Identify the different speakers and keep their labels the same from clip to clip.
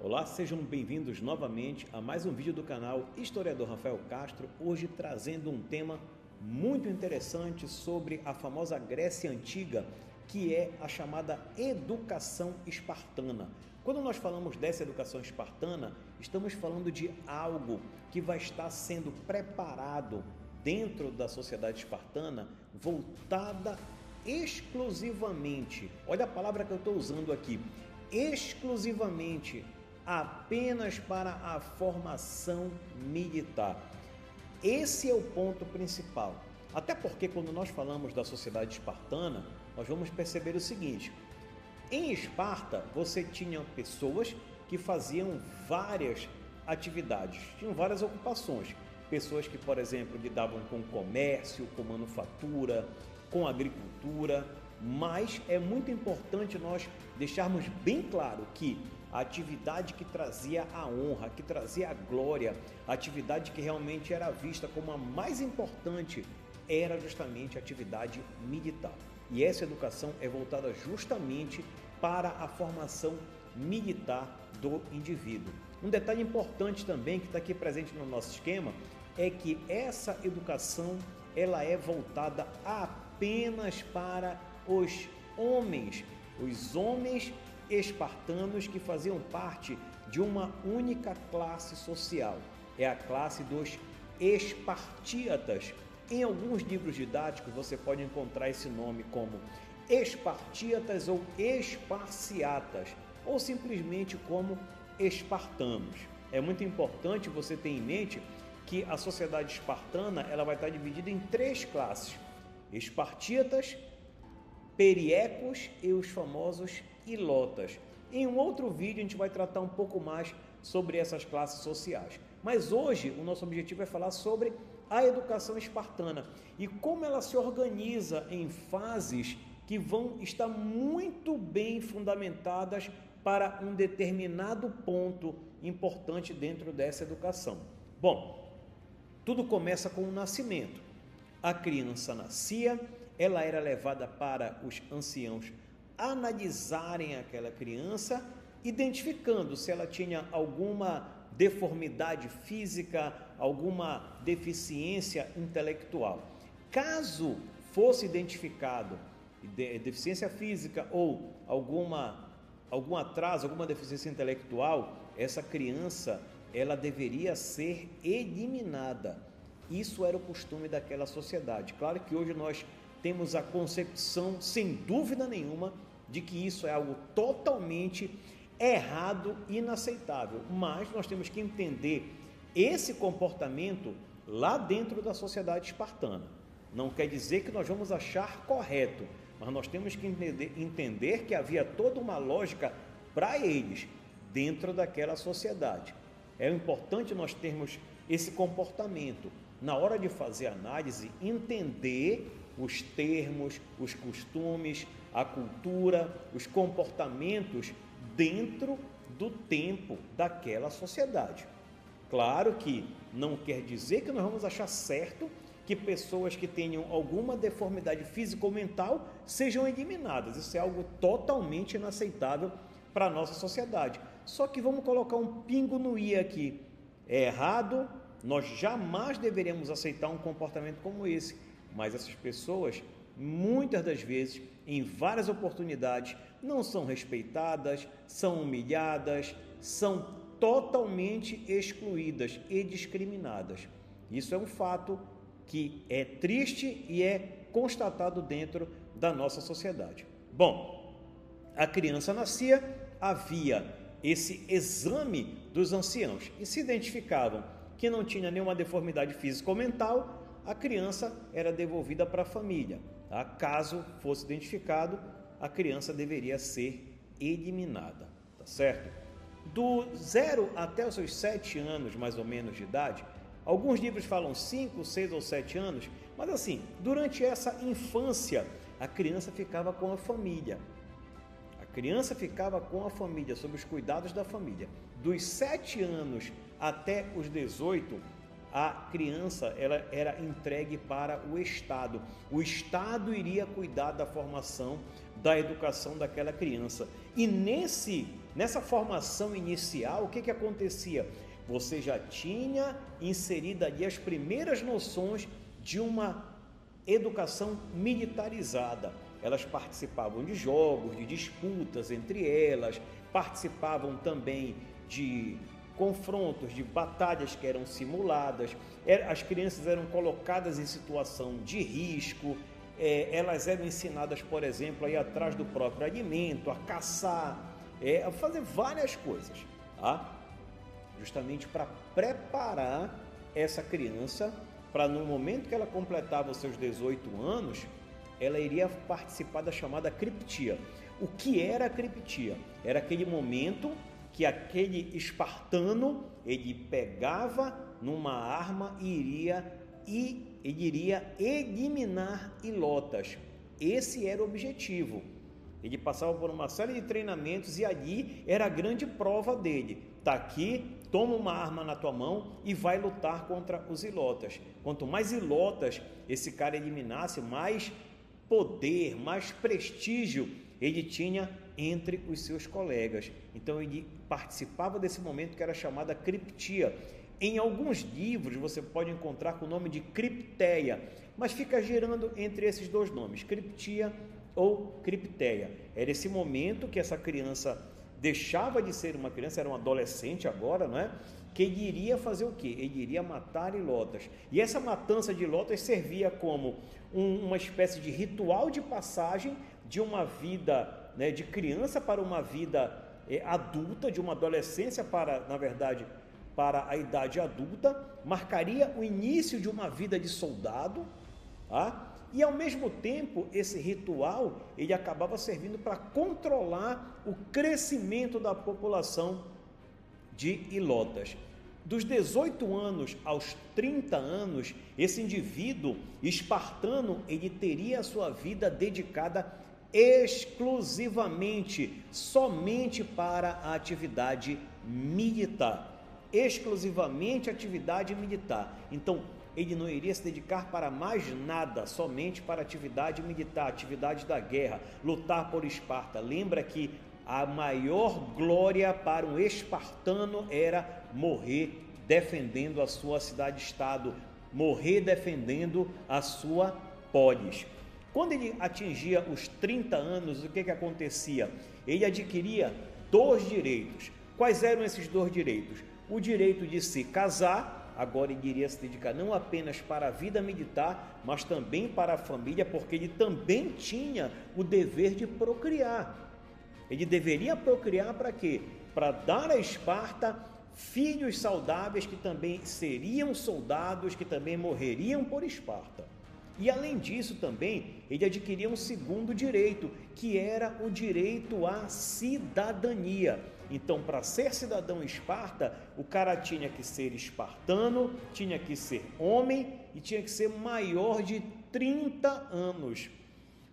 Speaker 1: Olá, sejam bem-vindos novamente a mais um vídeo do canal Historiador Rafael Castro, hoje trazendo um tema muito interessante sobre a famosa Grécia Antiga, que é a chamada educação espartana. Quando nós falamos dessa educação espartana, estamos falando de algo que vai estar sendo preparado dentro da sociedade espartana, voltada exclusivamente, olha a palavra que eu estou usando aqui, exclusivamente apenas para a formação militar. Esse é o ponto principal. Até porque quando nós falamos da sociedade espartana, nós vamos perceber o seguinte: em Esparta você tinha pessoas que faziam várias atividades, tinham várias ocupações. Pessoas que, por exemplo, lidavam com comércio, com manufatura, com agricultura, mas é muito importante nós deixarmos bem claro que a atividade que trazia a honra, que trazia a glória, a atividade que realmente era vista como a mais importante, era justamente a atividade militar. E essa educação é voltada justamente para a formação militar do indivíduo. Um detalhe importante também que está aqui presente no nosso esquema é que essa educação ela é voltada apenas para os homens espartanos que faziam parte de uma única classe social. É a classe dos espartíatas. Em alguns livros didáticos você pode encontrar esse nome como espartíatas ou esparciatas, ou simplesmente como espartanos. É muito importante você ter em mente que a sociedade espartana ela vai estar dividida em três classes: espartíatas, periecos e os famosos ilotas. Em um outro vídeo a gente vai tratar um pouco mais sobre essas classes sociais. Mas hoje o nosso objetivo é falar sobre a educação espartana e como ela se organiza em fases que vão estar muito bem fundamentadas para um determinado ponto importante dentro dessa educação. Bom, tudo começa com o nascimento. A criança nascia, ela era levada para os anciãos analisarem aquela criança, identificando se ela tinha alguma deformidade física, alguma deficiência intelectual. Caso fosse identificado deficiência física ou algum atraso, alguma deficiência intelectual, essa criança ela deveria ser eliminada. Isso era o costume daquela sociedade. Claro que hoje nós temos a concepção, sem dúvida nenhuma, de que isso é algo totalmente errado e inaceitável, mas nós temos que entender esse comportamento lá dentro da sociedade espartana. Não quer dizer que nós vamos achar correto, mas nós temos que entender que havia toda uma lógica para eles dentro daquela sociedade. É importante nós termos esse comportamento. Na hora de fazer análise, entender os termos, os costumes, a cultura, os comportamentos dentro do tempo daquela sociedade. Claro que não quer dizer que nós vamos achar certo que pessoas que tenham alguma deformidade física ou mental sejam eliminadas. Isso é algo totalmente inaceitável para a nossa sociedade. Só que vamos colocar um pingo no i aqui. É errado, nós jamais deveríamos aceitar um comportamento como esse, mas essas pessoas, muitas das vezes, em várias oportunidades, não são respeitadas, são humilhadas, são totalmente excluídas e discriminadas. Isso é um fato que é triste e é constatado dentro da nossa sociedade. Bom, a criança nascia, havia esse exame dos anciãos e se identificavam que não tinha nenhuma deformidade física ou mental, a criança era devolvida para a família. Tá? Caso fosse identificado, a criança deveria ser eliminada, tá certo? Do 0 até os seus 7 anos, mais ou menos, de idade, alguns livros falam 5, 6 ou 7 anos, mas assim, durante essa infância, a criança ficava com a família. A criança ficava com a família, sob os cuidados da família. Dos 7 anos até os 18, a criança ela era entregue para o Estado. O Estado iria cuidar da formação, da educação daquela criança. E nessa formação inicial, o que acontecia? Você já tinha inserido ali as primeiras noções de uma educação militarizada. Elas participavam de jogos, de disputas entre elas, participavam também de confrontos, de batalhas que eram simuladas, as crianças eram colocadas em situação de risco, elas eram ensinadas, por exemplo, a ir atrás do próprio alimento, a caçar, a fazer várias coisas, tá? Justamente para preparar essa criança para, no momento que ela completava os seus 18 anos, ela iria participar da chamada criptia. O que era a criptia? Era aquele momento que aquele espartano, ele pegava numa arma e ele iria eliminar ilotas. Esse era o objetivo. Ele passava por uma série de treinamentos e ali era a grande prova dele. Está aqui, toma uma arma na tua mão e vai lutar contra os ilotas. Quanto mais ilotas esse cara eliminasse, mais poder, mais prestígio ele tinha entre os seus colegas. Então ele participava desse momento que era chamada criptia. Em alguns livros você pode encontrar com o nome de cripteia, mas fica girando entre esses dois nomes, criptia ou cripteia. Era esse momento que essa criança deixava de ser uma criança, era um adolescente agora, não é? Que ele iria fazer o quê? Ele iria matar ilotas. E essa matança de ilotas servia como uma espécie de ritual de passagem de uma vida, né, de criança para uma vida adulta, de uma adolescência para, na verdade, para a idade adulta, marcaria o início de uma vida de soldado, tá? E ao mesmo tempo, esse ritual, ele acabava servindo para controlar o crescimento da população de ilotas. Dos 18 anos aos 30 anos, esse indivíduo espartano, ele teria a sua vida dedicada exclusivamente, somente para a atividade militar. Exclusivamente atividade militar. Então, ele não iria se dedicar para mais nada, somente para atividade militar, atividade da guerra, lutar por Esparta. Lembra que a maior glória para um espartano era morrer defendendo a sua cidade-estado, morrer defendendo a sua polis. Quando ele atingia os 30 anos, o que acontecia? Ele adquiria 2 direitos. Quais eram esses 2 direitos? O direito de se casar. Agora ele iria se dedicar não apenas para a vida militar, mas também para a família, porque ele também tinha o dever de procriar. Ele deveria procriar para quê? Para dar a Esparta filhos saudáveis que também seriam soldados, que também morreriam por Esparta. E além disso também, ele adquiria um segundo direito, que era o direito à cidadania. Então, para ser cidadão Esparta, o cara tinha que ser espartano, tinha que ser homem e tinha que ser maior de 30 anos.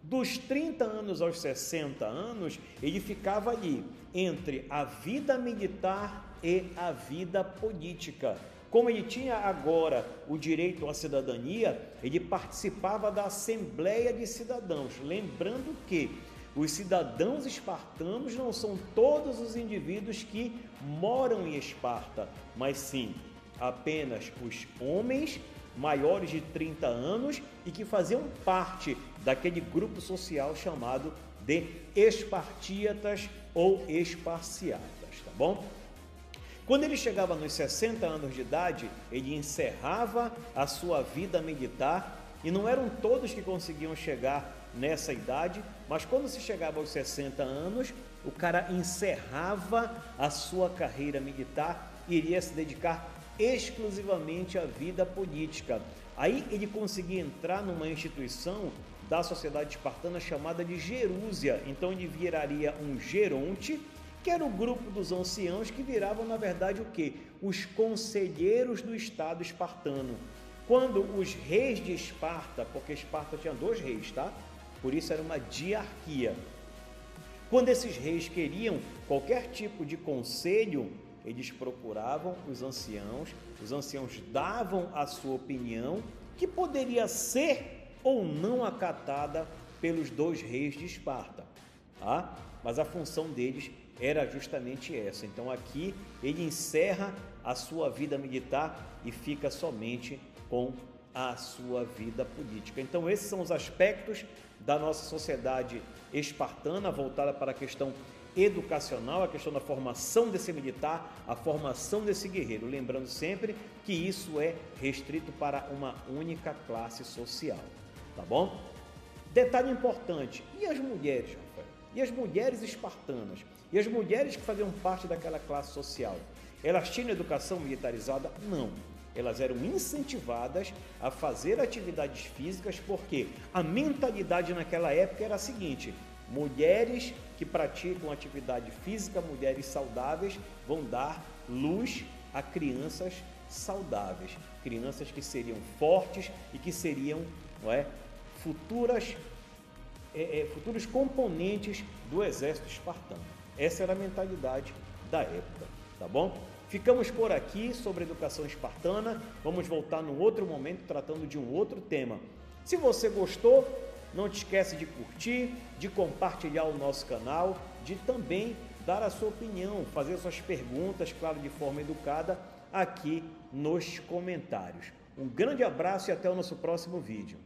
Speaker 1: Dos 30 anos aos 60 anos, ele ficava ali entre a vida militar e a vida política. Como ele tinha agora o direito à cidadania, ele participava da Assembleia de Cidadãos. Lembrando que os cidadãos espartanos não são todos os indivíduos que moram em Esparta, mas sim apenas os homens maiores de 30 anos e que faziam parte daquele grupo social chamado de espartíatas ou esparciatas, tá bom? Quando ele chegava nos 60 anos de idade, ele encerrava a sua vida militar, e não eram todos que conseguiam chegar nessa idade, mas quando se chegava aos 60 anos, o cara encerrava a sua carreira militar e iria se dedicar exclusivamente à vida política. Aí ele conseguia entrar numa instituição da sociedade espartana chamada de gerúsia. Então ele viraria um geronte, que era o grupo dos anciãos que viravam, na verdade, o quê? Os conselheiros do Estado espartano. Quando os reis de Esparta, porque Esparta tinha 2 reis, tá? Por isso era uma diarquia. Quando esses reis queriam qualquer tipo de conselho, Eles procuravam os anciãos davam a sua opinião, que poderia ser ou não acatada pelos 2 reis de Esparta, tá? Mas a função deles era justamente essa. Então aqui ele encerra a sua vida militar e fica somente com a sua vida política. Então esses são os aspectos da nossa sociedade espartana, voltada para a questão educacional, a questão da formação desse militar, a formação desse guerreiro, lembrando sempre que isso é restrito para uma única classe social, tá bom? Detalhe importante, e as mulheres, Rafael? E as mulheres espartanas? E as mulheres que faziam parte daquela classe social? Elas tinham educação militarizada? Não. Elas eram incentivadas a fazer atividades físicas, porque a mentalidade naquela época era a seguinte: mulheres que praticam atividade física, mulheres saudáveis, vão dar luz a crianças saudáveis, crianças que seriam fortes e que seriam, não é, futuros componentes do exército espartano. Essa era a mentalidade da época, tá bom? Ficamos por aqui sobre a educação espartana, vamos voltar num outro momento tratando de um outro tema. Se você gostou, não te esquece de curtir, de compartilhar o nosso canal, de também dar a sua opinião, fazer suas perguntas, claro, de forma educada, aqui nos comentários. Um grande abraço e até o nosso próximo vídeo.